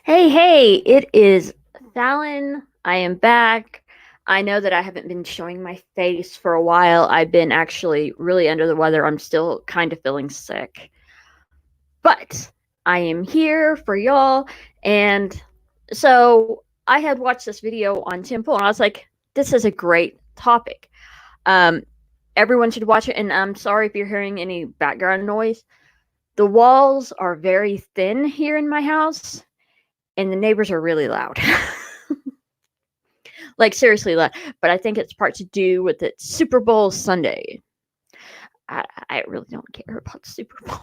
Hey, it is Phalon. I am back. I know that I haven't been showing my face for a while. I've been actually really under the weather. I'm still kind of feeling sick. But I am here for y'all. And so I had watched this video on Temple and I was like, this is a great topic. Um, Everyone should watch it. And I'm sorry if you're hearing any background noise. The walls are very thin here in my house and the neighbors are really loud. Like seriously loud. But I think it's part to do with it Super Bowl Sunday. I really don't care about the Super Bowl.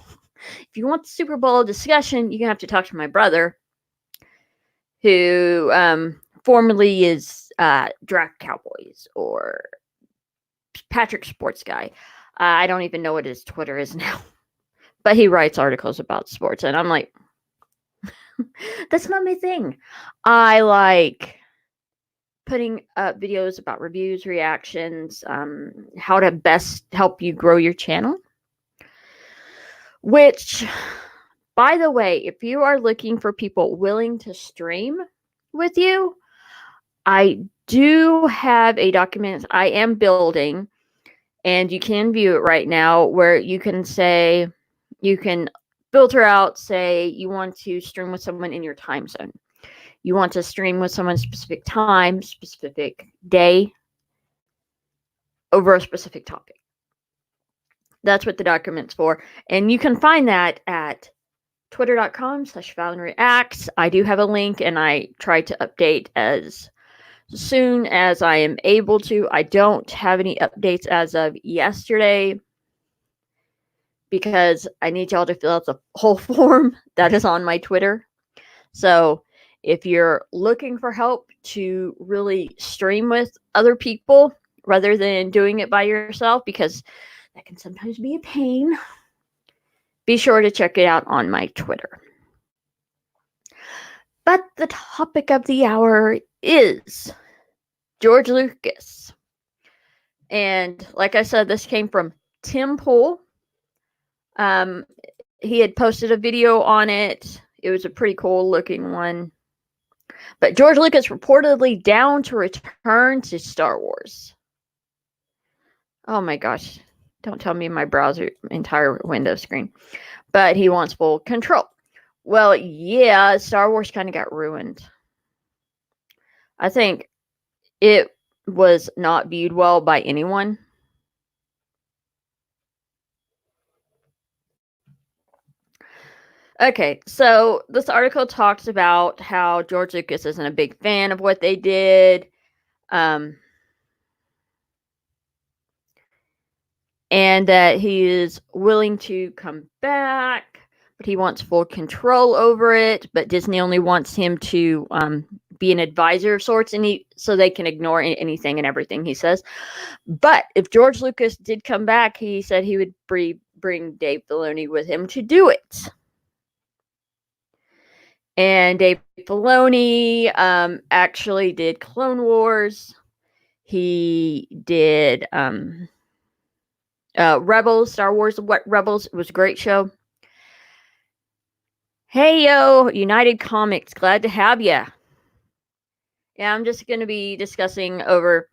If you want the Super Bowl discussion, you're gonna have to talk to my brother, who formerly is Draft Cowboys or Patrick Sports Guy. I don't even know what his Twitter is now, but he writes articles about sports, and I'm like, that's not my thing. I like putting up videos about reviews, reactions, how to best help you grow your channel. Which, by the way, if you are looking for people willing to stream with you, I do have a document I am building, and you can view it right now, where you can filter out, say, you want to stream with someone in your time zone. You want to stream with someone specific time, specific day, over a specific topic. That's what the document's for. And you can find that at twitter.com/PhalonReacts. I do have a link, and I try to update as soon as I am able to. I don't have any updates as of yesterday because I need y'all to fill out the whole form that is on my Twitter. So if you're looking for help to really stream with other people rather than doing it by yourself, because that can sometimes be a pain, be sure to check it out on my Twitter. But the topic of the hour is George Lucas. And like I said, this came from Tim Pool. He had posted a video on it. It was a pretty cool looking one. But George Lucas reportedly down to return to Star Wars. Oh my gosh. Don't tell me my browser entire window screen. But he wants full control. Well, yeah, Star Wars kind of got ruined. I think it was not viewed well by anyone. Okay, so this article talks about how George Lucas isn't a big fan of what they did. And that he is willing to come back, but he wants full control over it. But Disney only wants him to be an advisor of sorts, and so they can ignore anything and everything he says. But if George Lucas did come back, he said he would bring Dave Filoni with him to do it. And Dave Filoni actually did Clone Wars. He did Rebels, Star Wars Rebels. It was a great show. Hey, yo, United Comics. Glad to have ya. Yeah, I'm just going to be discussing over...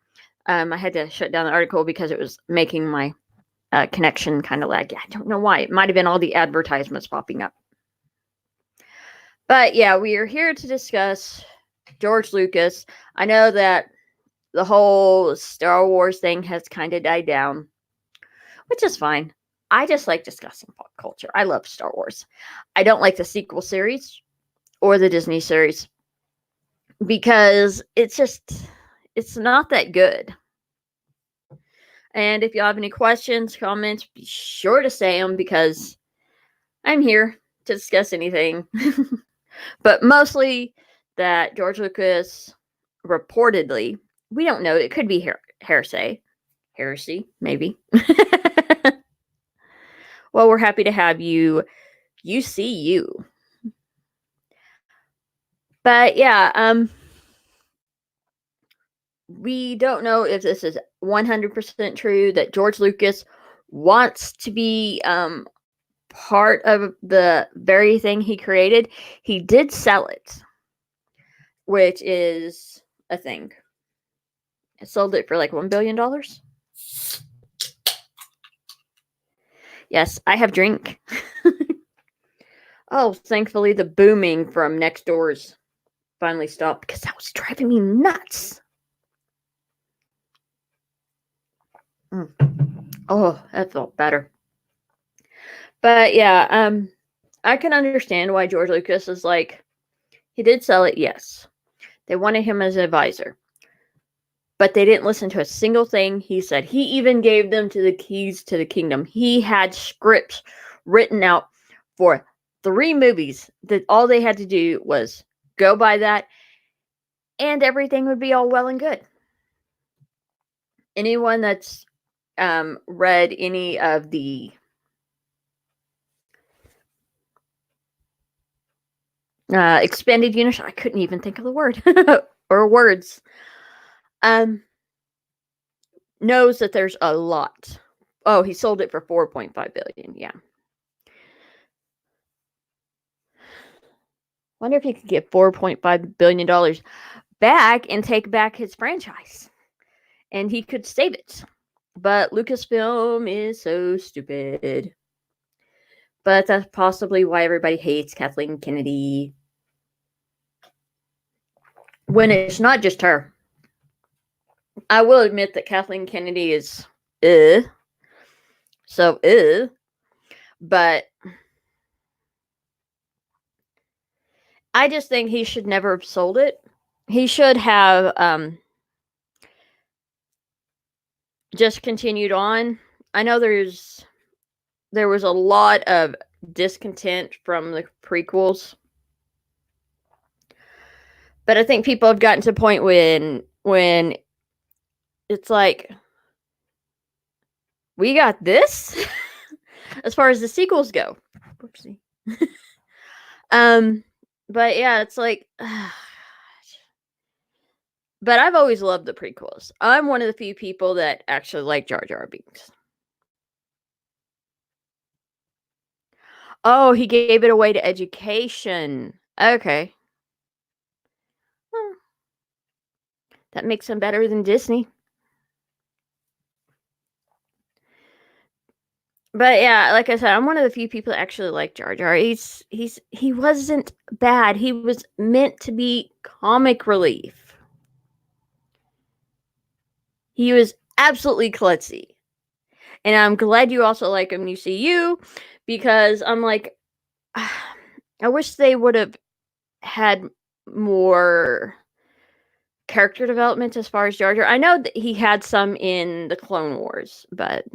I had to shut down the article because it was making my connection kind of laggy. I don't know why. It might have been all the advertisements popping up. But yeah, we are here to discuss George Lucas. I know that the whole Star Wars thing has kind of died down, which is fine. I just like discussing pop culture. I love Star Wars. I don't like the sequel series or the Disney series because it's not that good. And if you have any questions, comments, be sure to say them because I'm here to discuss anything. But mostly that George Lucas reportedly, we don't know, it could be heresy, maybe. Well, we're happy to have you. You see you. But yeah, we don't know if this is 100% true that George Lucas wants to be part of the very thing he created. He did sell it. which is a thing. I sold it for like $1 billion. Yes, I have drink. Oh, thankfully the booming from next doors finally stopped because that was driving me nuts. Oh, that felt better. But yeah, I can understand why George Lucas is like, he did sell it, yes. They wanted him as an advisor. But they didn't listen to a single thing he said. He even gave them to the keys to the kingdom. He had scripts written out for 3 movies that all they had to do was go by that, and everything would be all well and good. Anyone that's read any of the expanded universe, I couldn't even think of the word or words, knows that there's a lot. Oh, he sold it for $4.5 billion. Yeah. Wonder if he could get $4.5 billion back and take back his franchise. And he could save it. But Lucasfilm is so stupid. But that's possibly why everybody hates Kathleen Kennedy. When it's not just her. I will admit that Kathleen Kennedy is so but I just think he should never have sold it. He should have just continued on. I know there was a lot of discontent from the prequels, but I think people have gotten to a point when it's like, we got this as far as the sequels go. Whoopsie. But yeah, it's like, but I've always loved the prequels. I'm one of the few people that actually like Jar Jar Binks. Oh, he gave it away to education. Okay. Well, that makes him better than Disney. But yeah, like I said, I'm one of the few people that actually like Jar Jar. He wasn't bad. He was meant to be comic relief. He was absolutely klutzy. And I'm glad you also like him, UCU, because I'm like, I wish they would have had more character development as far as Jar Jar. I know that he had some in the Clone Wars, but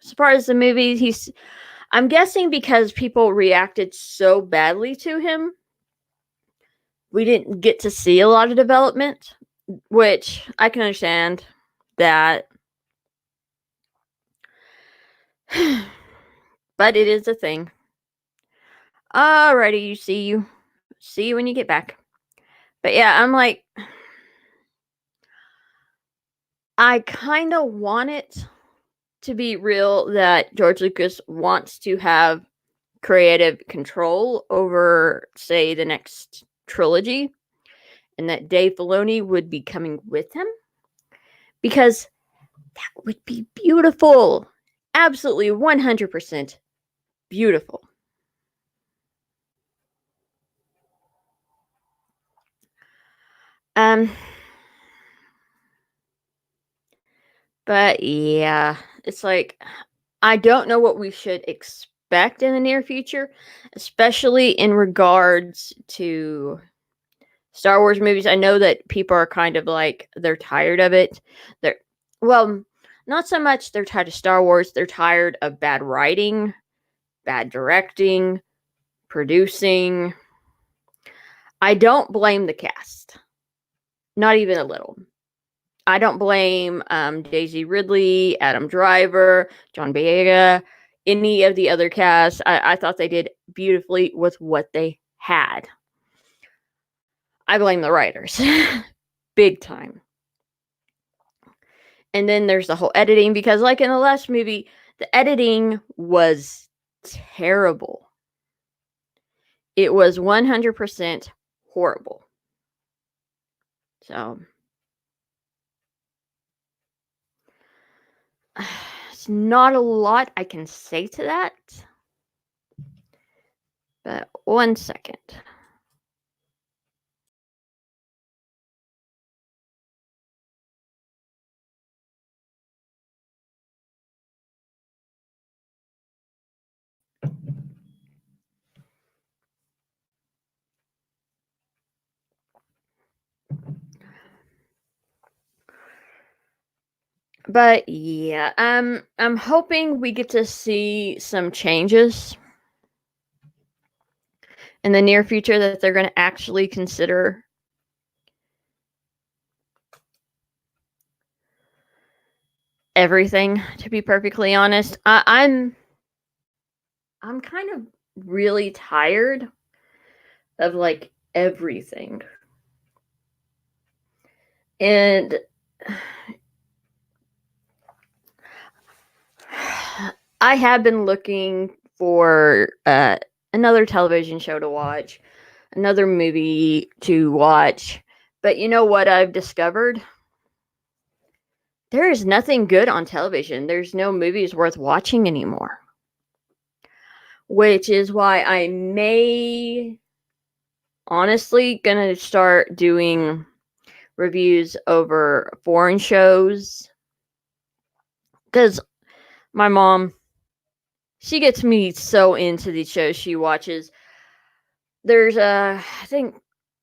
as far as the movies, I'm guessing because people reacted so badly to him, we didn't get to see a lot of development, which I can understand that. But it is a thing. Alrighty, see you when you get back. But yeah, I'm like, I kind of want it to be real that George Lucas wants to have creative control over, say, the next trilogy, and that Dave Filoni would be coming with him, because that would be beautiful. Absolutely 100% beautiful. But yeah, it's like, I don't know what we should expect in the near future, especially in regards to Star Wars movies. I know that people are kind of like, they're tired of it. Well, not so much they're tired of Star Wars, they're tired of bad writing, bad directing, producing. I don't blame the cast. Not even a little. I don't blame Daisy Ridley, Adam Driver, John Boyega, any of the other cast. I thought they did beautifully with what they had. I blame the writers. Big time. And then there's the whole editing, because like in the last movie, the editing was terrible. It was 100% horrible. So it's not a lot I can say to that. But one second. But yeah, I'm hoping we get to see some changes in the near future that they're going to actually consider everything, to be perfectly honest. I'm kind of really tired of like everything. And I have been looking for another television show to watch, another movie to watch. But you know what I've discovered? There is nothing good on television. There's no movies worth watching anymore. Which is why I may honestly gonna start doing reviews over foreign shows. Because my mom, she gets me so into these shows she watches. There's I think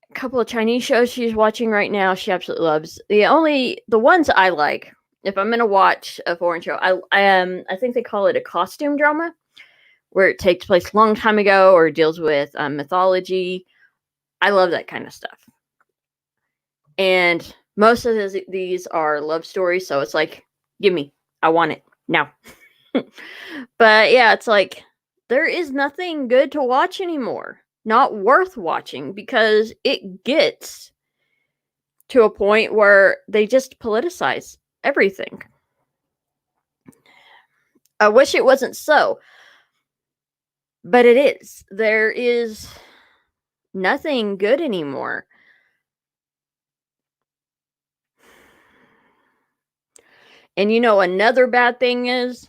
a couple of Chinese shows she's watching right now. She absolutely loves. The ones I like, if I'm gonna watch a foreign show, I think they call it a costume drama, where it takes place a long time ago or deals with mythology. I love that kind of stuff. And most of these are love stories, so it's like, give me, I want it now. But yeah, it's like there is nothing good to watch anymore. Not worth watching because it gets to a point where they just politicize everything. I wish it wasn't so, but it is. There is nothing good anymore. And you know, another bad thing is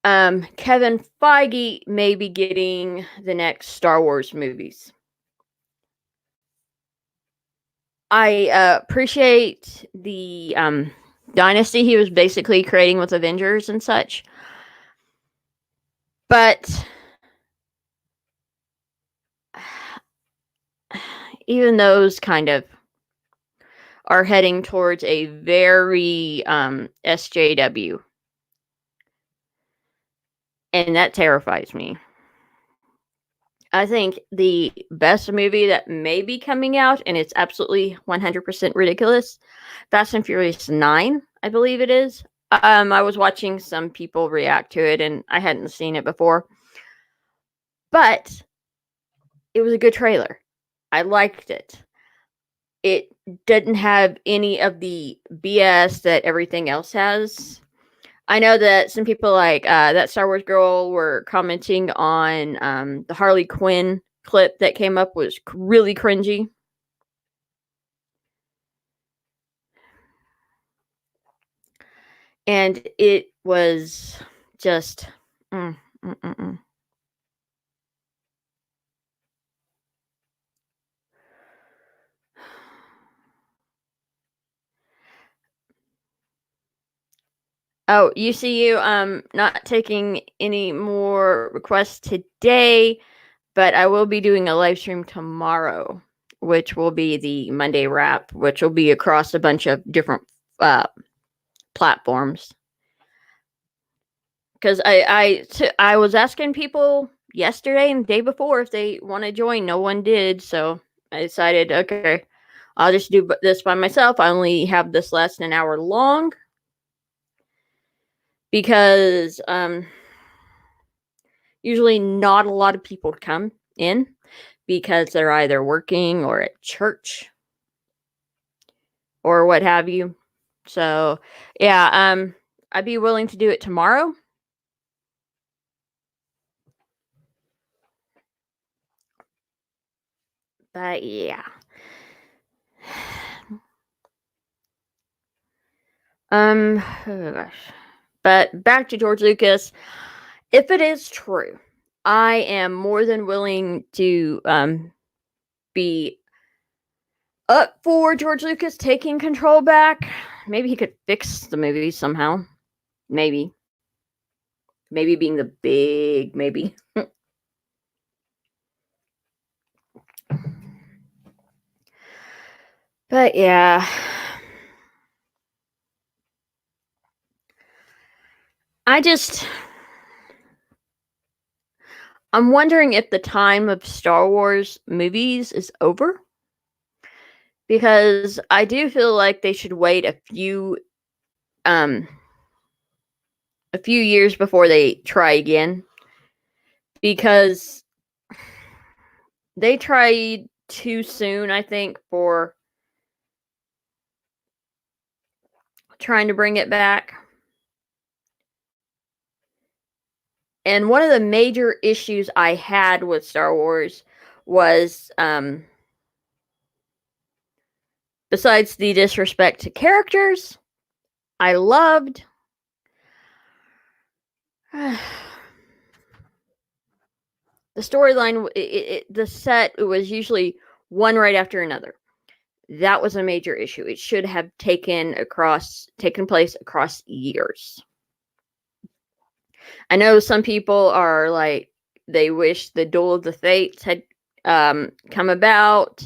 Kevin Feige may be getting the next Star Wars movies. I appreciate the dynasty he was basically creating with Avengers and such. But even those kind of are heading towards a very SJW. And that terrifies me. I think the best movie that may be coming out, and it's absolutely 100% ridiculous, Fast and Furious 9, I believe it is. I was watching some people react to it, and I hadn't seen it before. But it was a good trailer. I liked it. It didn't have any of the BS that everything else has. I know that some people like that Star Wars girl were commenting on the Harley Quinn clip that came up was really cringy. And it was just mm, mm, mm, mm. Oh, UCU, not taking any more requests today, but I will be doing a live stream tomorrow, which will be the Monday wrap, which will be across a bunch of different platforms. Because I was asking people yesterday and the day before if they want to join. No one did, so I decided, okay, I'll just do this by myself. I only have this less than an hour long because usually not a lot of people come in because they're either working or at church or what have you. So yeah, I'd be willing to do it tomorrow. But yeah. Oh gosh. But back to George Lucas. If it is true, I am more than willing to be up for George Lucas taking control back. Maybe he could fix the movie somehow. Maybe. Maybe being the big maybe. But yeah. I'm wondering if the time of Star Wars movies is over. Because I do feel like they should wait um a few years before they try again. Because they tried too soon, I think, for trying to bring it back. And one of the major issues I had with Star Wars was, besides the disrespect to characters, I loved the storyline. The set was usually one right after another. That was a major issue. It should have taken place across years. I know some people are like, they wish the Duel of the Fates had come about.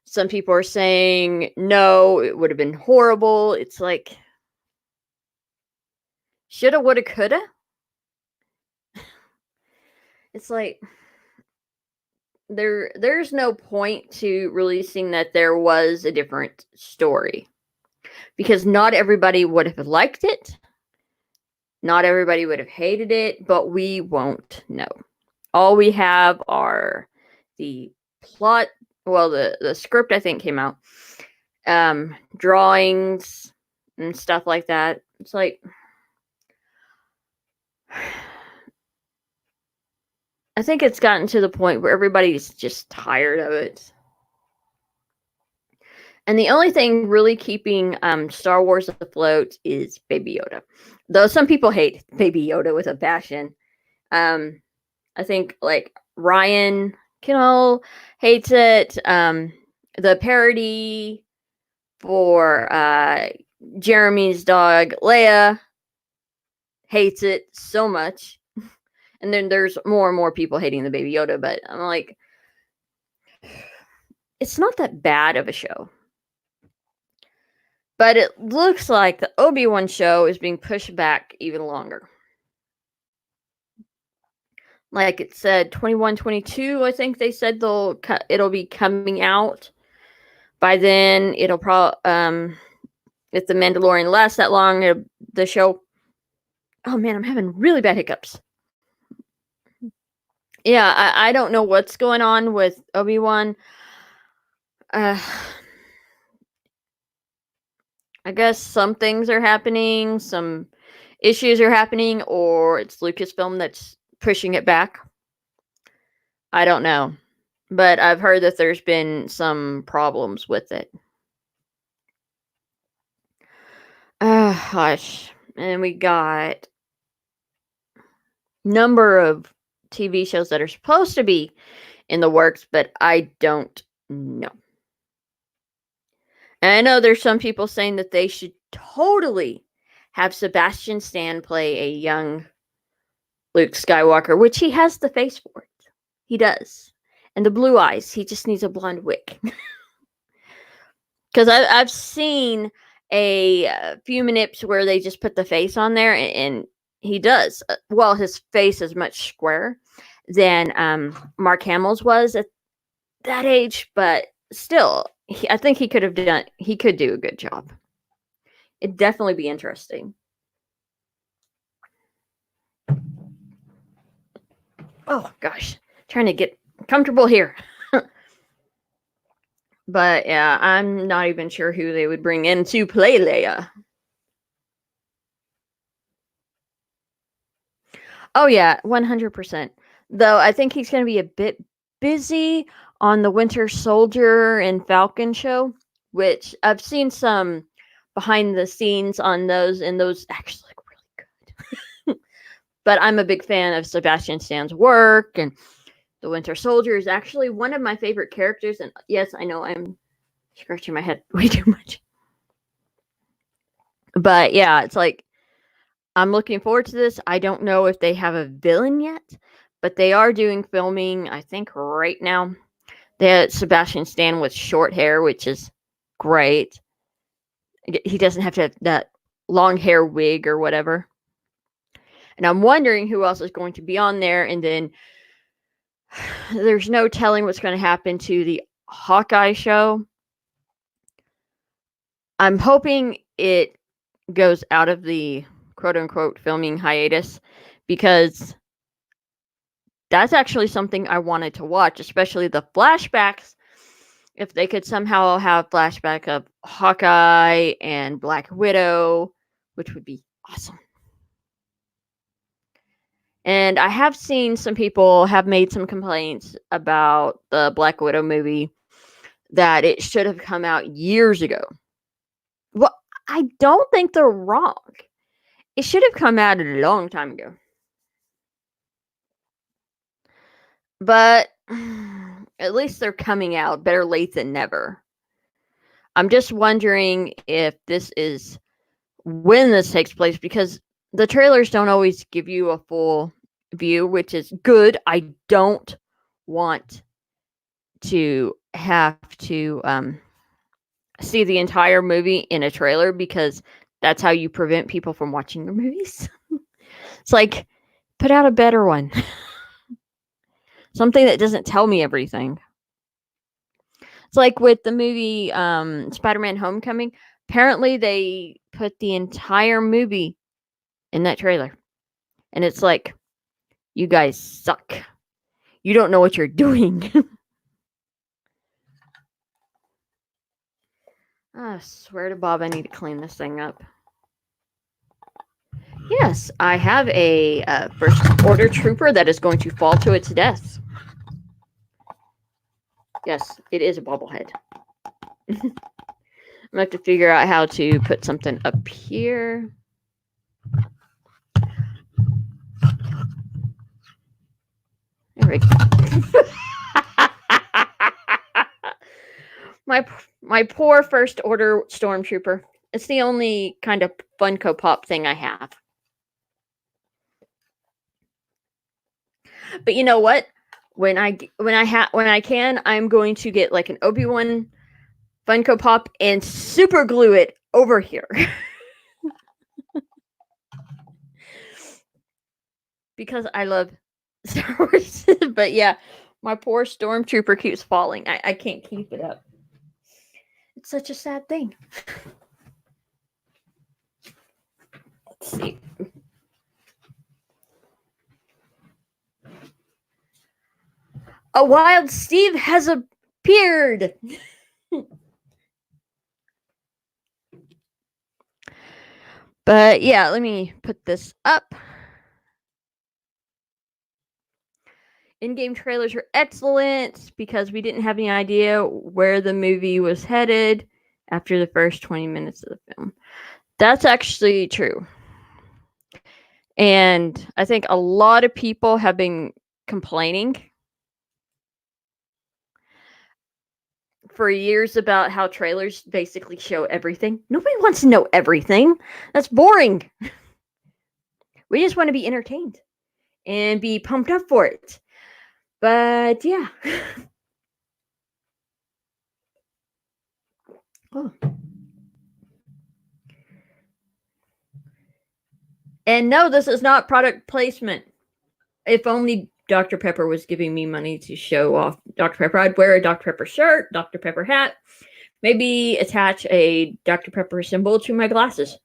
Some people are saying, no, it would have been horrible. It's like, shoulda, woulda, coulda. It's like, there's no point to releasing that there was a different story. Because not everybody would have liked it. Not everybody would have hated it, but we won't know. All we have are the plot. Well, the script, I think, came out. Drawings and stuff like that. It's like, I think it's gotten to the point where everybody's just tired of it. And the only thing really keeping Star Wars afloat is Baby Yoda. Though some people hate Baby Yoda with a passion. I think like Ryan Kinnell hates it. The parody for Jeremy's dog Leia hates it so much. And then there's more and more people hating the Baby Yoda, but I'm like, it's not that bad of a show. But it looks like the Obi-Wan show is being pushed back even longer. Like it said, 21-22, I think they said it'll be coming out. By then, it'll probably, if The Mandalorian lasts that long, the show... Oh man, I'm having really bad hiccups. Yeah, I don't know what's going on with Obi-Wan. I guess some things are happening, some issues are happening, or it's Lucasfilm that's pushing it back. I don't know. But I've heard that there's been some problems with it. Gosh. And we got number of TV shows that are supposed to be in the works, but I don't know. And I know there's some people saying that they should totally have Sebastian Stan play a young Luke Skywalker, which he has the face for it. He does. And the blue eyes. He just needs a blonde wig. Because I've seen a few manips where they just put the face on there, and he does. Well, his face is much squarer than Mark Hamill's was at that age, but still, I think he could do a good job. It'd definitely be interesting. Oh gosh, trying to get comfortable here. But yeah, I'm not even sure who they would bring in to play Leia. Oh yeah, 100%. Though I think he's going to be a bit busy on the Winter Soldier and Falcon show, which I've seen some behind the scenes on those, and those actually look really good. But I'm a big fan of Sebastian Stan's work, and the Winter Soldier is actually one of my favorite characters. And yes, I know I'm scratching my head way too much. But yeah, it's like I'm looking forward to this. I don't know if they have a villain yet, but they are doing filming, I think, right now. They had Sebastian Stan with short hair, which is great. He doesn't have to have that long hair wig or whatever. And I'm wondering who else is going to be on there. And then there's no telling what's going to happen to the Hawkeye show. I'm hoping it goes out of the quote unquote filming hiatus, because that's actually something I wanted to watch, especially the flashbacks. If they could somehow have flashback of Hawkeye and Black Widow, which would be awesome. And I have seen some people have made some complaints about the Black Widow movie, that it should have come out years ago. Well, I don't think they're wrong. It should have come out a long time ago. But at least they're coming out. Better late than never. I'm just wondering if this is when this takes place, because the trailers don't always give you a full view, which is good. I don't want to have to see the entire movie in a trailer, because that's how you prevent people from watching your movies. It's like, put out a better one. Something that doesn't tell me everything. It's like with the movie Spider-Man Homecoming. Apparently they put the entire movie in that trailer. And it's like, you guys suck. You don't know what you're doing. I swear to Bob, I need to clean this thing up. Yes, I have a first order trooper that is going to fall to its death. Yes, it is a bobblehead. I'm going to have to figure out how to put something up here. There we go. my poor first order stormtrooper. It's the only kind of Funko Pop thing I have. But you know what? When I can, I'm going to get like an Obi-Wan Funko Pop and super glue it over here. Because I love Star Wars. But yeah, my poor stormtrooper keeps falling. I can't keep it up. It's such a sad thing. Let's see. A wild Steve has appeared. But yeah, let me put this up. In-game trailers are excellent because we didn't have any idea where the movie was headed after the first 20 minutes of the film. That's actually true. And I think a lot of people have been complaining for years about how trailers basically show everything. Nobody wants to know everything. That's boring. We just want to be entertained and be pumped up for it. But yeah. Oh. And no, this is not product placement. If only Dr. Pepper was giving me money to show off Dr. Pepper, I'd wear a Dr. Pepper shirt, Dr. Pepper hat, maybe attach a Dr. Pepper symbol to my glasses.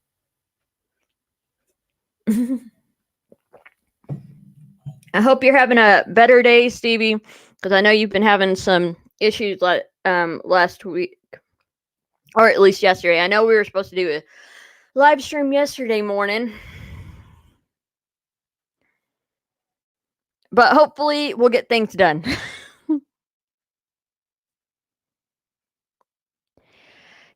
I hope you're having a better day, Stevie, because I know you've been having some issues last week, or at least yesterday. I know we were supposed to do a live stream yesterday morning, but hopefully we'll get things done.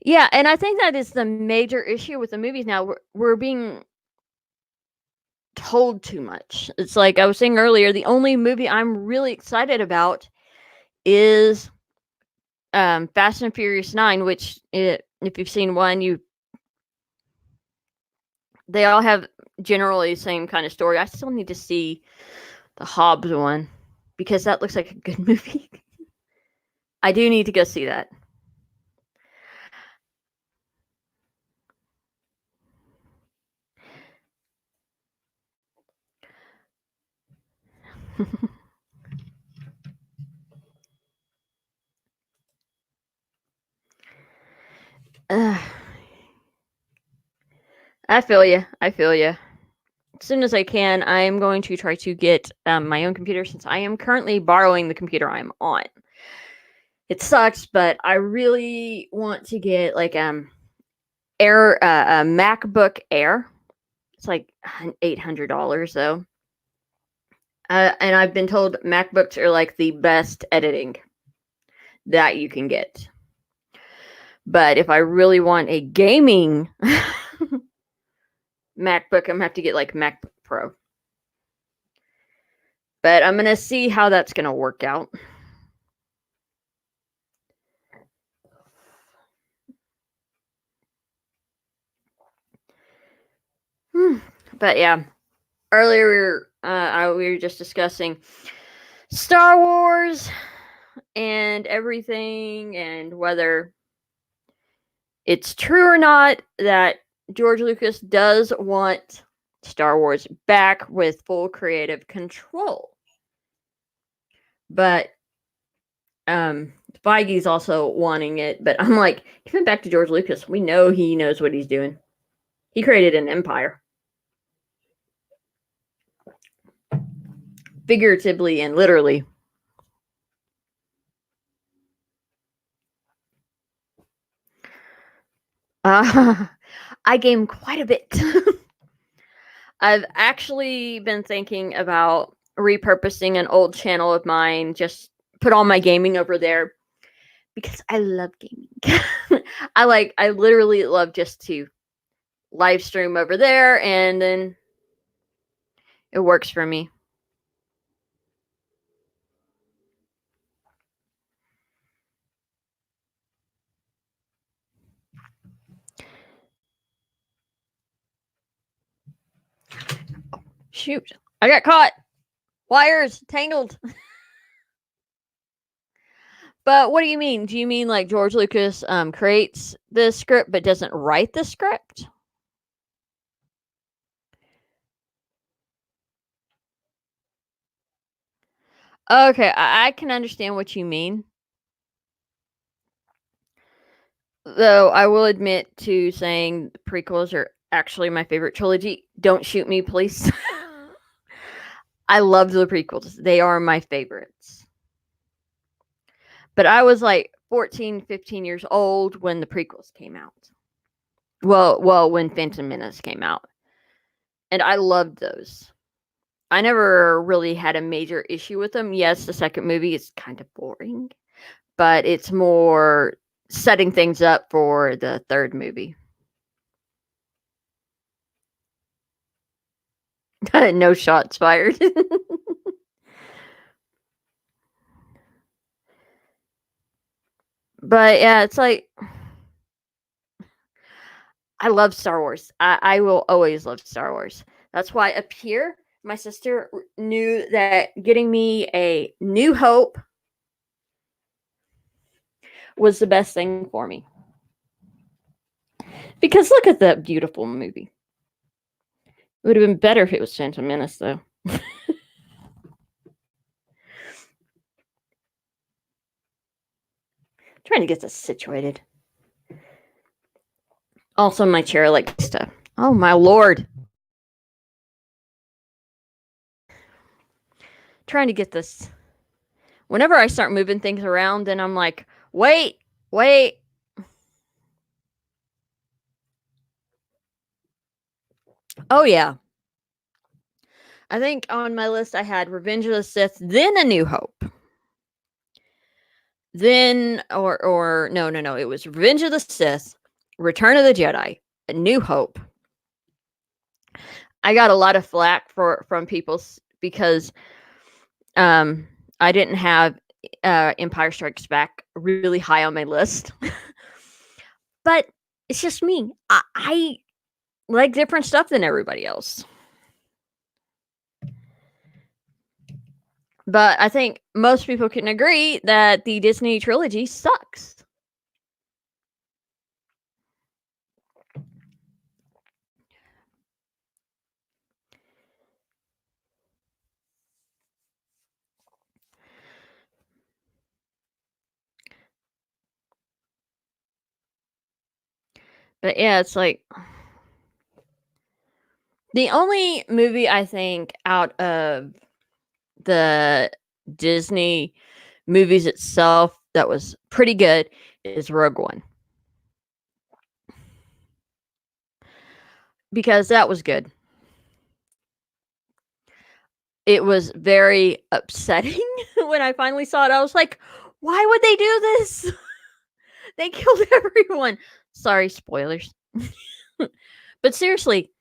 Yeah, and I think that is the major issue with the movies now. We're being told too much. It's like I was saying earlier, the only movie I'm really excited about is Fast and Furious 9, which if you've seen one, they all have generally the same kind of story. I still need to see the Hobbs one because that looks like a good movie. I do need to go see that. uh, I feel you. I feel you. As soon as I can, I am going to try to get my own computer since I am currently borrowing the computer I'm on. It sucks, but I really want to get like Air a MacBook Air. It's like $800 though. And I've been told MacBooks are like the best editing that you can get. But if I really want a gaming MacBook, I'm gonna have to get like MacBook Pro. But I'm gonna see how that's gonna work out. But yeah, earlier we were just discussing Star Wars and everything, and whether it's true or not that George Lucas does want Star Wars back with full creative control. But Feige's also wanting it. But I'm like, give it back to George Lucas. We know he knows what he's doing. He created an empire. Figuratively and literally. I game quite a bit. I've actually been thinking about repurposing an old channel of mine, just put all my gaming over there because I love gaming. I literally love just to live stream over there, and then it works for me. Shoot, I got caught. Wires tangled. But what do you mean? Do you mean like George Lucas creates the script but doesn't write the script? Okay, I can understand what you mean. Though I will admit to saying the prequels are actually my favorite trilogy. Don't shoot me, please. I love the prequels. They are my favorites. But I was like 14, 15 years old when the prequels came out. Well, when Phantom Menace came out. And I loved those. I never really had a major issue with them. Yes, the second movie is kind of boring, but it's more setting things up for the third movie. No shots fired. But yeah, it's like I love Star Wars. I will always love Star Wars. That's why up here, my sister knew that getting me a New Hope was the best thing for me. Because look at that beautiful movie. It would have been better if it was Phantom Menace, though. Trying to get this situated. Also, my chair likes to. Oh my lord! Trying to get this. Whenever I start moving things around, then I'm like, wait. Oh yeah. I think on my list I had Revenge of the Sith, then A New Hope. Then or no, it was Revenge of the Sith, Return of the Jedi, A New Hope. I got a lot of flack from people because I didn't have Empire Strikes Back really high on my list. But it's just me. I like different stuff than everybody else. But I think most people can agree that the Disney trilogy sucks. But yeah, it's like the only movie I think out of the Disney movies itself that was pretty good is Rogue One. Because that was good. It was very upsetting when I finally saw it. I was like, why would they do this? They killed everyone. Sorry, spoilers. But seriously,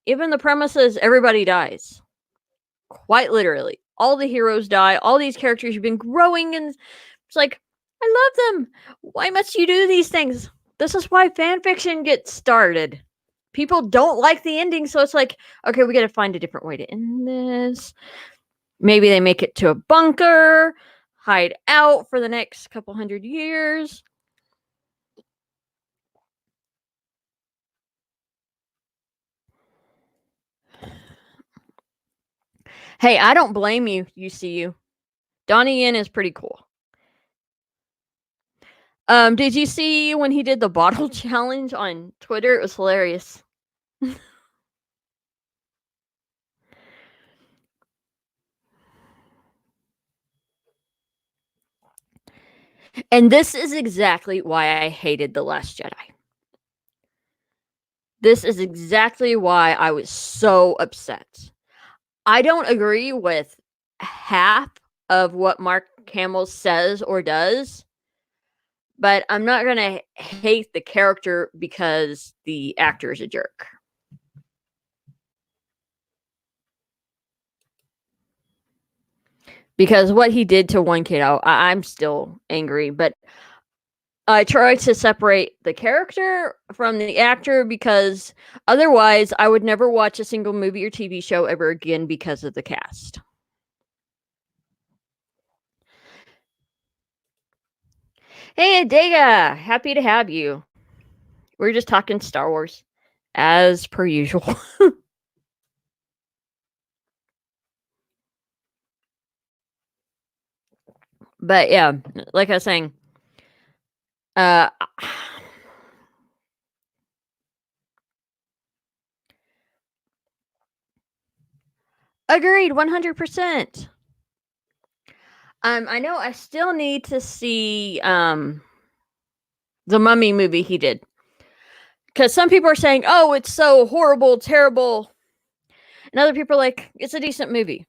even the premise is everybody dies. Quite literally. All the heroes die. All these characters have been growing, and it's like, I love them. Why must you do these things? This is why fanfiction gets started. People don't like the ending, so it's like, okay, we gotta find a different way to end this. Maybe they make it to a bunker, hide out for the next couple hundred years. Hey, I don't blame you, UCU. Donnie Yen is pretty cool. Did you see when he did the bottle challenge on Twitter? It was hilarious. And this is exactly why I hated The Last Jedi. This is exactly why I was so upset. I don't agree with half of what Mark Hamill says or does, but I'm not going to hate the character because the actor is a jerk. Because what he did to one kid, I'm still angry, but I try to separate the character from the actor because otherwise I would never watch a single movie or TV show ever again because of the cast. Hey, Adega! Happy to have you. We're just talking Star Wars, as per usual. But yeah, like I was saying, uh, agreed, 100%. I know I still need to see the Mummy movie he did. Because some people are saying, oh, it's so horrible, terrible. And other people are like, it's a decent movie.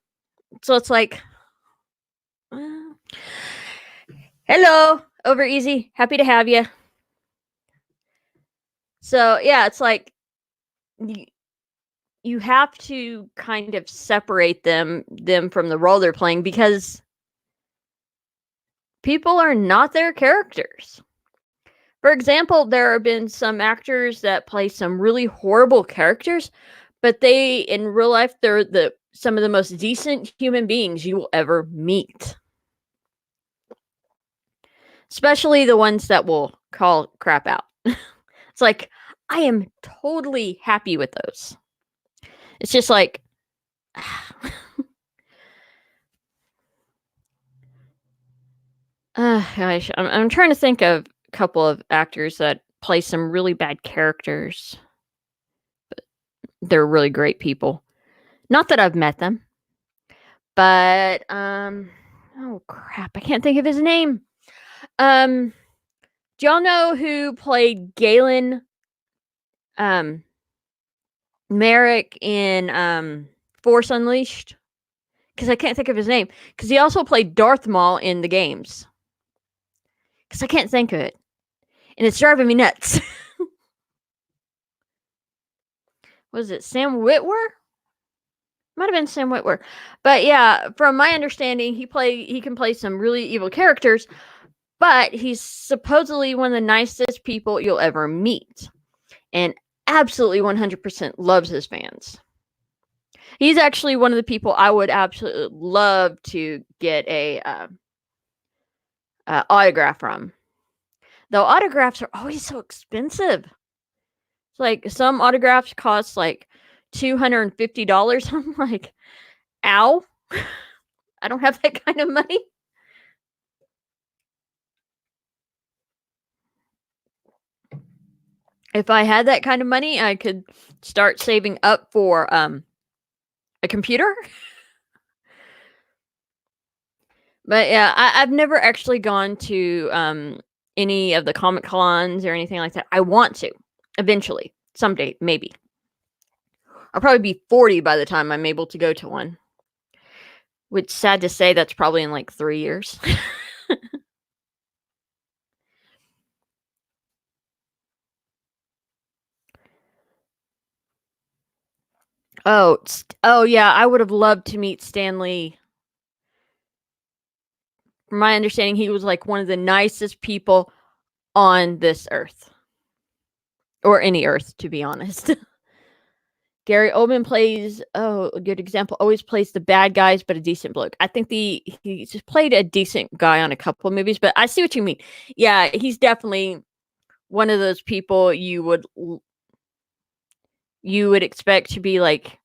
So it's like, hello, Over Easy. Happy to have you. So yeah, it's like, you have to kind of separate them from the role they're playing because people are not their characters. For example, there have been some actors that play some really horrible characters, but they, in real life, they're some of the most decent human beings you will ever meet. Especially the ones that will call crap out. It's like, I am totally happy with those. It's just like, gosh, I'm trying to think of a couple of actors that play some really bad characters. But they're really great people. Not that I've met them. But oh crap, I can't think of his name. Do y'all know who played Galen Merrick in Force Unleashed? Because I can't think of his name. Because he also played Darth Maul in the games. because I can't think of it, and it's driving me nuts. Was it Sam Witwer? Might have been Sam Witwer, but yeah, from my understanding, he can play some really evil characters, but he's supposedly one of the nicest people you'll ever meet, and absolutely 100% loves his fans. He's actually one of the people I would absolutely love to get a autograph from. Though autographs are always so expensive. It's like some autographs cost like $250. I'm like, ow. I don't have that kind of money. If I had that kind of money, I could start saving up for a computer. But yeah, I've never actually gone to any of the Comic Cons or anything like that. I want to eventually, someday, maybe. I'll probably be 40 by the time I'm able to go to one. Which, sad to say, that's probably in like 3 years. Oh yeah, I would have loved to meet Stan Lee. From my understanding, he was like one of the nicest people on this earth. Or any earth, to be honest. Gary Oldman plays, a good example, always plays the bad guys, but a decent bloke. I think he's played a decent guy on a couple of movies, but I see what you mean. Yeah, he's definitely one of those people you would expect to be like,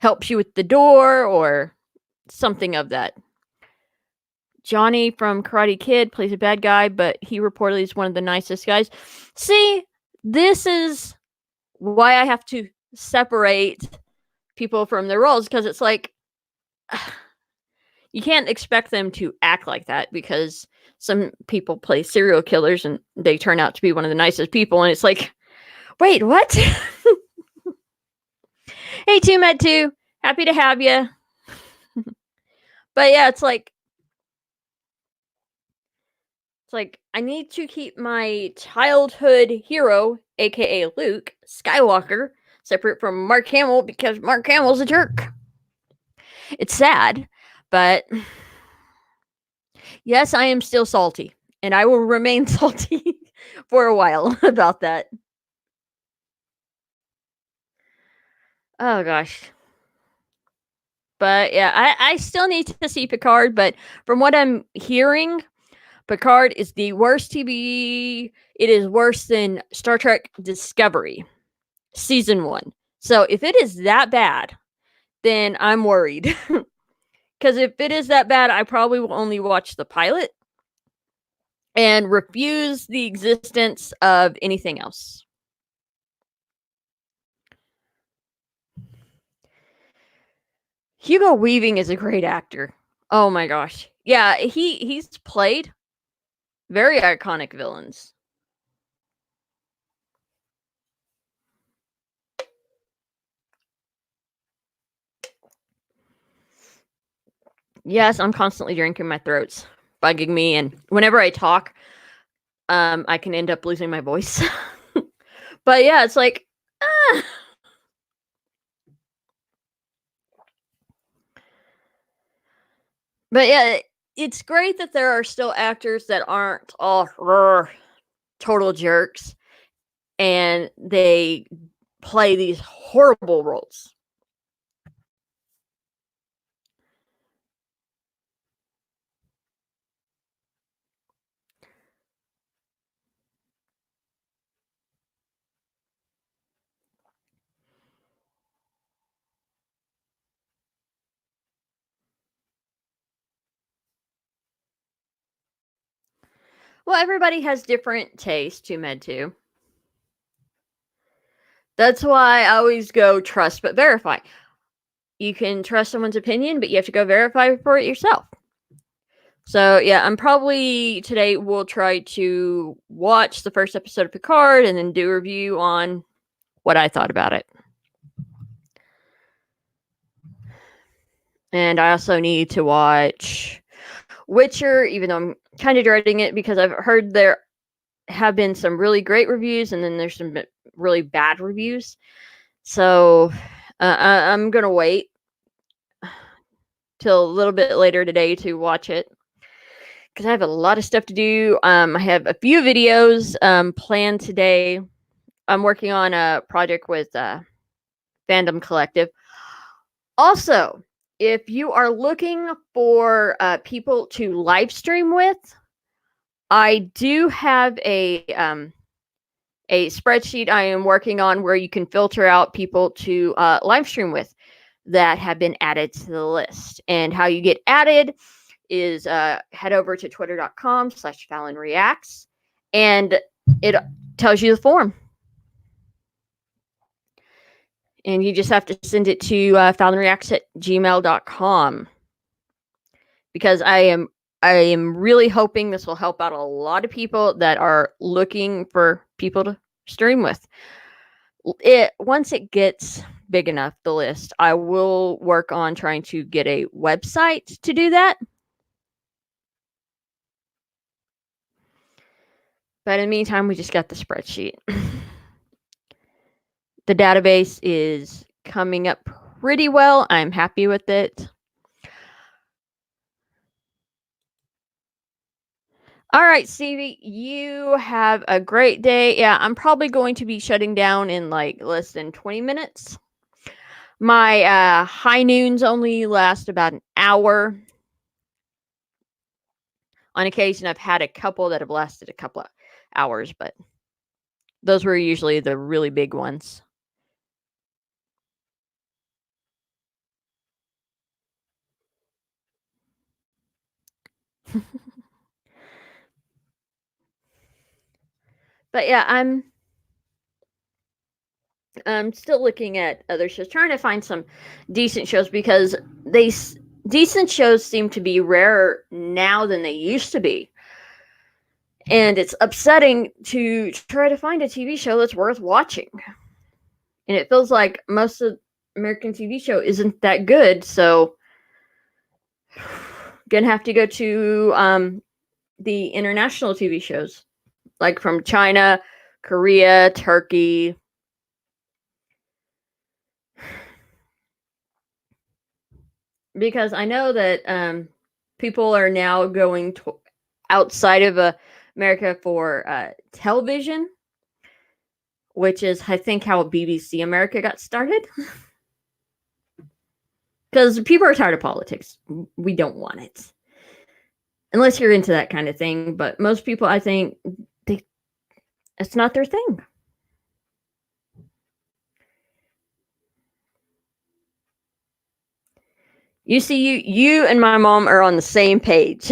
helps you with the door or something of that. Johnny from Karate Kid plays a bad guy, but he reportedly is one of the nicest guys. See, this is why I have to separate people from their roles, because it's like you can't expect them to act like that, because some people play serial killers and they turn out to be one of the nicest people, and it's like, wait, what? Hey, 2Med2, happy to have you. But yeah, it's like I need to keep my childhood hero, aka Luke Skywalker, separate from Mark Hamill, because Mark Hamill's a jerk. It's sad, but yes, I am still salty, and I will remain salty for a while about that. Oh gosh. But yeah, I still need to see Picard, but from what I'm hearing, Picard is the worst TV. It is worse than Star Trek Discovery, Season 1. So if it is that bad, then I'm worried. Because if it is that bad, I probably will only watch the pilot and refuse the existence of anything else. Hugo Weaving is a great actor. Oh my gosh. Yeah, he's played very iconic villains. Yes, I'm constantly drinking. My throat's bugging me, and whenever I talk, I can end up losing my voice. But yeah, it's like, But yeah, it's great that there are still actors that aren't all total jerks, and they play these horrible roles. Well, everybody has different tastes, 2Med2. That's why I always go trust but verify. You can trust someone's opinion, but you have to go verify for it yourself. So yeah, I'm probably today will try to watch the first episode of Picard and then do a review on what I thought about it. And I also need to watch Witcher, even though I'm kind of dreading it because I've heard there have been some really great reviews and then there's some really bad reviews. So I'm going to wait till a little bit later today to watch it because I have a lot of stuff to do. I have a few videos planned today. I'm working on a project with Fandom Collective. Also, if you are looking for people to live stream with, I do have a spreadsheet I am working on where you can filter out people to live stream with that have been added to the list. And how you get added is head over to twitter.com/Phalon Reacts, and it tells you the form. And you just have to send it to phalonreacts@gmail.com. Because I am really hoping this will help out a lot of people that are looking for people to stream with. Once it gets big enough, the list, I will work on trying to get a website to do that. But in the meantime, we just got the spreadsheet. The database is coming up pretty well. I'm happy with it. All right, Stevie, you have a great day. Yeah, I'm probably going to be shutting down in like less than 20 minutes. My high noons only last about an hour. On occasion, I've had a couple that have lasted a couple of hours, but those were usually the really big ones. But yeah, I'm still looking at other shows, trying to find some decent shows because decent shows seem to be rarer now than they used to be. And it's upsetting to try to find a TV show that's worth watching. And it feels like most of American TV show isn't that good, so gonna have to go to the international TV shows, like from China, Korea, Turkey. Because I know that people are now going outside of America for television, which is, I think, how BBC America got started. Because people are tired of politics. We don't want it. Unless you're into that kind of thing. But most people, I think, it's not their thing. You see, you and my mom are on the same page.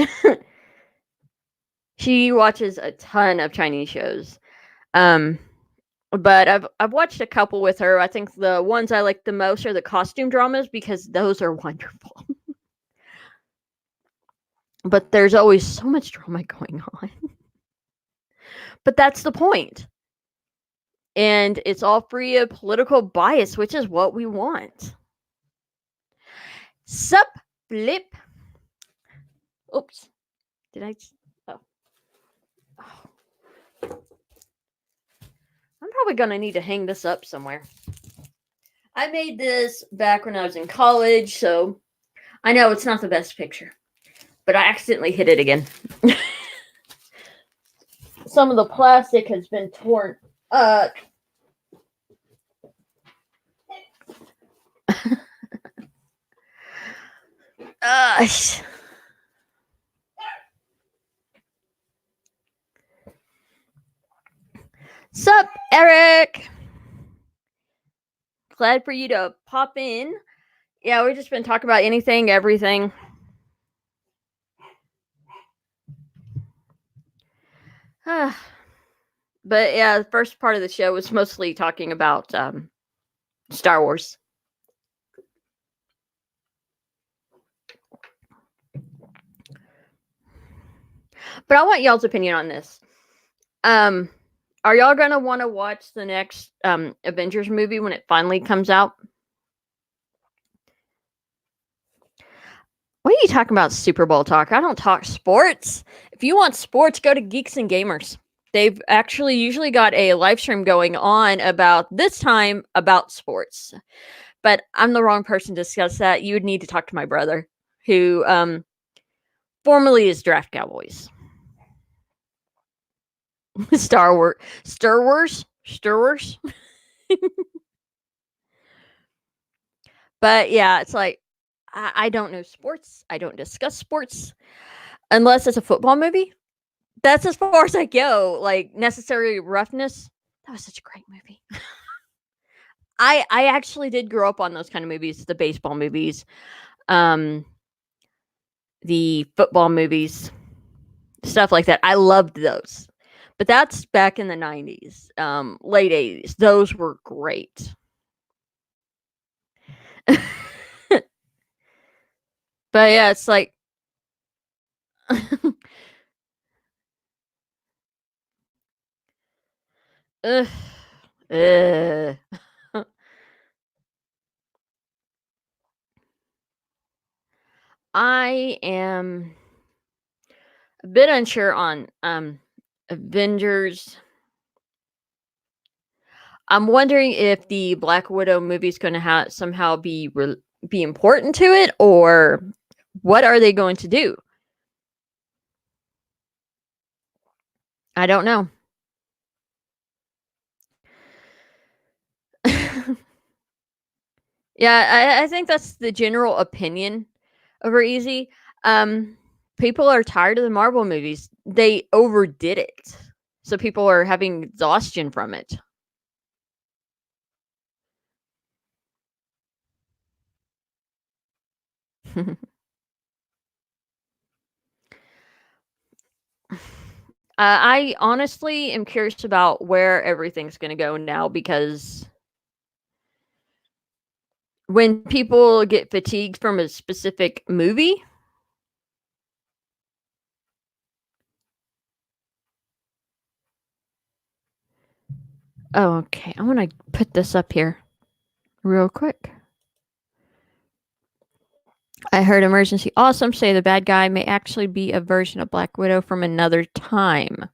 She watches a ton of Chinese shows. But I've watched a couple with her. I think the ones I like the most are the costume dramas because those are wonderful. But there's always so much drama going on. But that's the point. And it's all free of political bias, which is what we want. Sup, flip. Oops. Did I? Oh. I'm probably going to need to hang this up somewhere. I made this back when I was in college, so I know it's not the best picture. But I accidentally hit it again. Some of the plastic has been torn up. Sup, Eric? Glad for you to pop in. Yeah, we've just been talking about anything, everything. But yeah, the first part of the show was mostly talking about Star Wars. But I want y'all's opinion on this. Are y'all gonna want to watch the next Avengers movie when it finally comes out? What are you talking about, Super Bowl talk? I don't talk sports. If you want sports, go to Geeks and Gamers. They've actually usually got a live stream going on about this time about sports. But I'm the wrong person to discuss that. You would need to talk to my brother, who formerly is Draft Cowboys. Star Wars. Star Wars? Star Wars? But yeah, it's like, I don't know sports. I don't discuss sports unless it's a football movie. That's as far as I go. Like Necessary Roughness. That was such a great movie. I actually did grow up on those kind of movies, the baseball movies, the football movies, stuff like that. I loved those. But that's back in the 90s, late 80s. Those were great. But yeah, it's like ugh. Ugh. I am a bit unsure on Avengers. I'm wondering if the Black Widow movie is going to somehow be important to it, or what are they going to do? I don't know. Yeah, I think that's the general opinion over Easy. People are tired of the Marvel movies. They overdid it. So people are having exhaustion from it. I honestly am curious about where everything's going to go now, because when people get fatigued from a specific movie, oh, okay. I want to put this up here real quick. I heard Emergency Awesome say the bad guy may actually be a version of Black Widow from another time.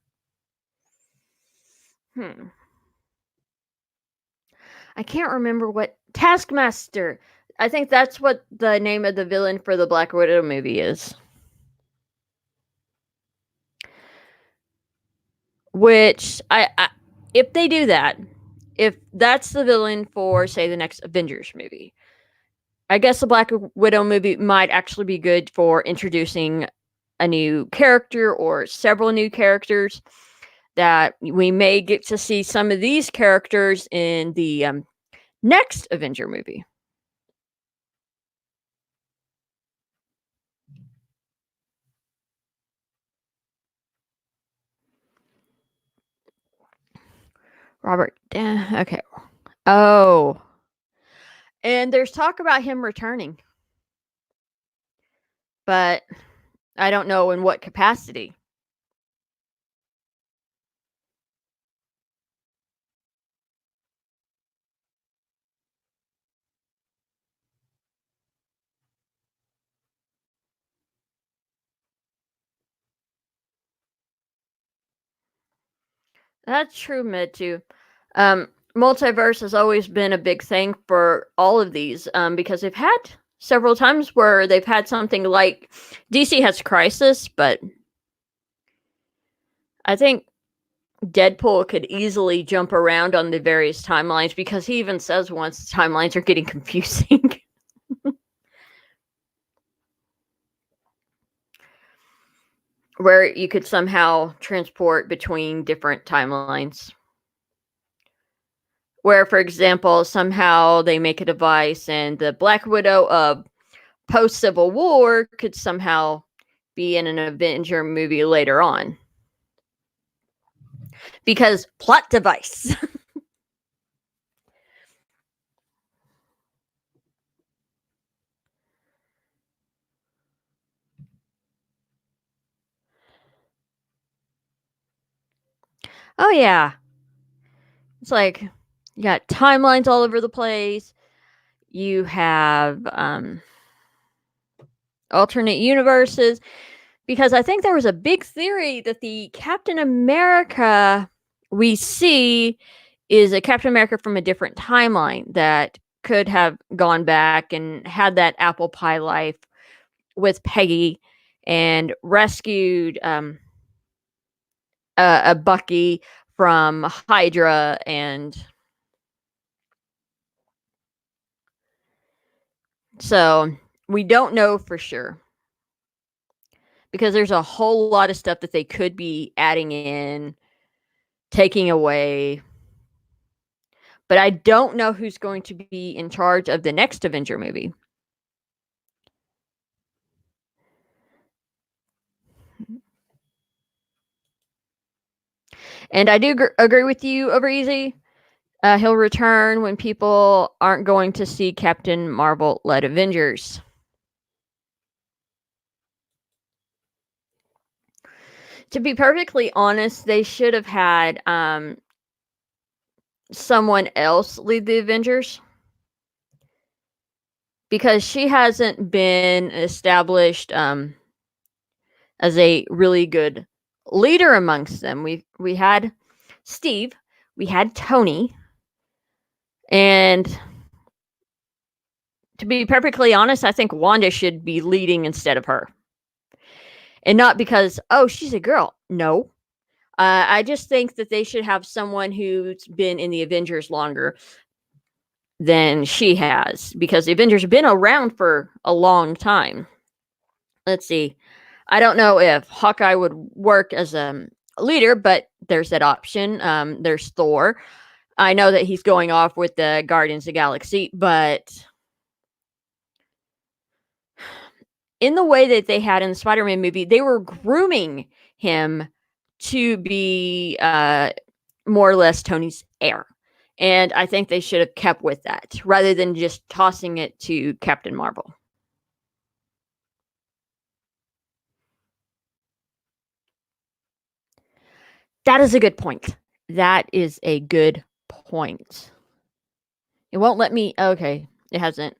I can't remember what Taskmaster. I think that's what the name of the villain for the Black Widow movie is. Which if they do that, if that's the villain for, say, the next Avengers movie, I guess the Black Widow movie might actually be good for introducing a new character or several new characters, that we may get to see some of these characters in the next Avenger movie. Robert, okay. Oh, and there's talk about him returning, but I don't know in what capacity. That's true, Mitsu. Multiverse has always been a big thing for all of these, because they've had several times where they've had something like DC has Crisis, but I think Deadpool could easily jump around on the various timelines, because he even says once the timelines are getting confusing. Where you could somehow transport between different timelines. Where, for example, somehow they make a device and the Black Widow of post-Civil War could somehow be in an Avenger movie later on. Because plot device. Oh, yeah. It's like, you got timelines all over the place. You have alternate universes, because I think there was a big theory that the Captain America we see is a Captain America from a different timeline that could have gone back and had that apple pie life with Peggy and rescued a Bucky from Hydra, and so we don't know for sure because there's a whole lot of stuff that they could be adding in, taking away. But I don't know who's going to be in charge of the next Avenger movie. And I do agree with you, Over Easy. He'll return when people aren't going to see Captain Marvel-led Avengers. To be perfectly honest, they should have had someone else lead the Avengers, because she hasn't been established as a really good leader amongst them. We had Steve, we had Tony, and to be perfectly honest, I think Wanda should be leading instead of her. And not because, oh, she's a girl. No. I just think that they should have someone who's been in the Avengers longer than she has, because the Avengers have been around for a long time. Let's see. I don't know if Hawkeye would work as a leader, but there's that option. There's Thor. I know that he's going off with the Guardians of the Galaxy, but in the way that they had in the Spider-Man movie, they were grooming him to be more or less Tony's heir. And I think they should have kept with that rather than just tossing it to Captain Marvel. That is a good point. That is a good point. It won't let me. Okay, it hasn't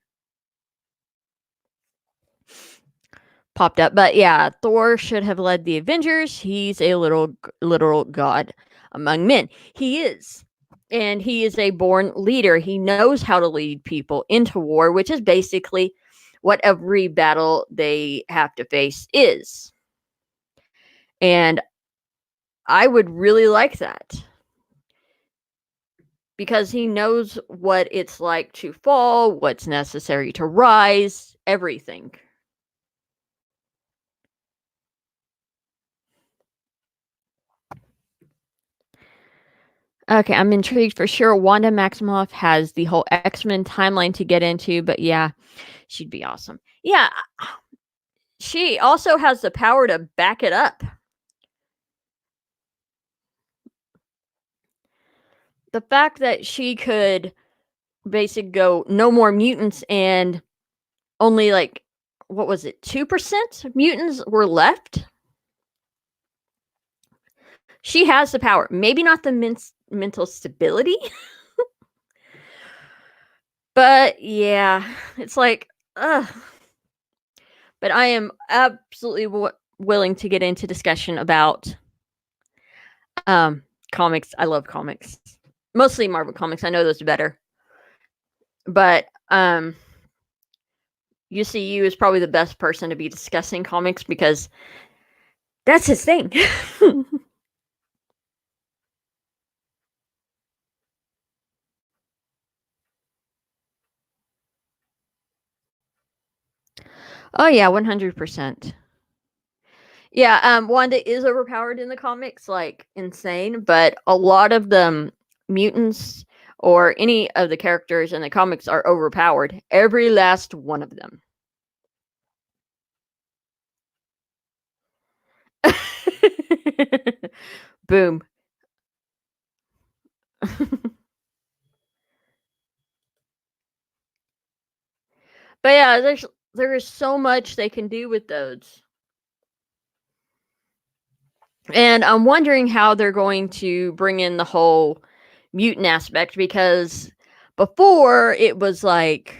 popped up. But yeah, Thor should have led the Avengers. He's a literal god among men. He is. And he is a born leader. He knows how to lead people into war, which is basically what every battle they have to face is. And I would really like that, because he knows what it's like to fall, what's necessary to rise, everything. Okay, I'm intrigued for sure. Wanda Maximoff has the whole X-Men timeline to get into, but yeah, she'd be awesome. Yeah, she also has the power to back it up. The fact that she could basically go no more mutants, and only like, what was it, 2% mutants were left? She has the power. Maybe not the mental stability. But yeah, it's like, ugh. But I am absolutely willing to get into discussion about comics. I love comics. Mostly Marvel comics. I know those are better. But UCU is probably the best person to be discussing comics, because that's his thing. Oh yeah, 100%. Yeah, Wanda is overpowered in the comics, like insane, but a lot of the mutants or any of the characters in the comics are overpowered. Every last one of them. Boom. But yeah, there is so much they can do with those. And I'm wondering how they're going to bring in the whole mutant aspect, because before it was like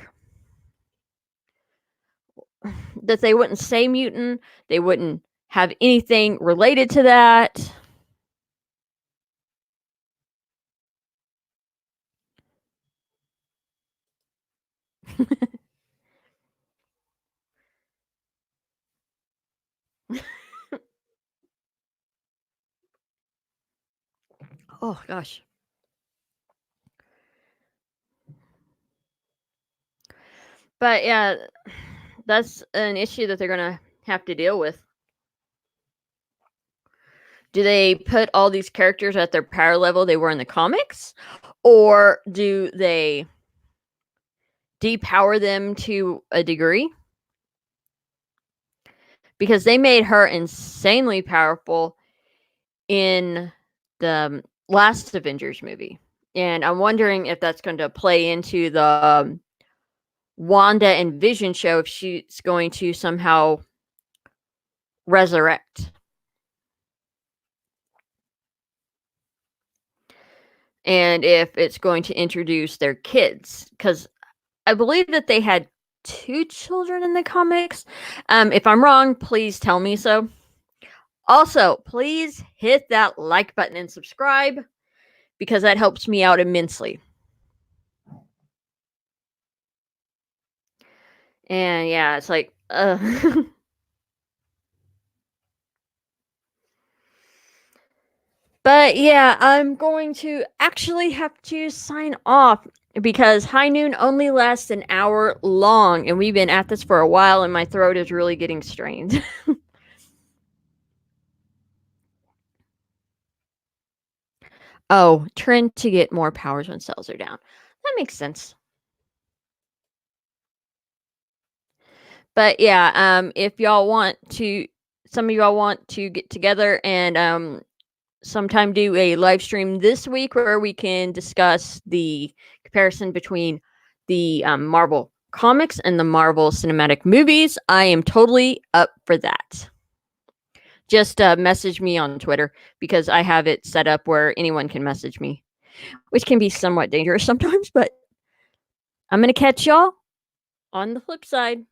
that they wouldn't say mutant, they wouldn't have anything related to that. Oh gosh. But yeah, that's an issue that they're gonna have to deal with. Do they put all these characters at their power level they were in the comics? Or do they depower them to a degree? Because they made her insanely powerful in the last Avengers movie. And I'm wondering if that's going to play into the Wanda and Vision show, if she's going to somehow resurrect. And if it's going to introduce their kids. Because I believe that they had 2 children in the comics. If I'm wrong, please tell me so. Also, please hit that like button and subscribe because that helps me out immensely. And yeah, it's like, But yeah, I'm going to actually have to sign off because High Noon only lasts an hour long, and we've been at this for a while, and my throat is really getting strained. Oh, trend to get more powers when cells are down. That makes sense. But yeah, if y'all want to, some of y'all want to get together and sometime do a live stream this week where we can discuss the comparison between the Marvel comics and the Marvel cinematic movies, I am totally up for that. Just message me on Twitter because I have it set up where anyone can message me, which can be somewhat dangerous sometimes, but I'm going to catch y'all on the flip side.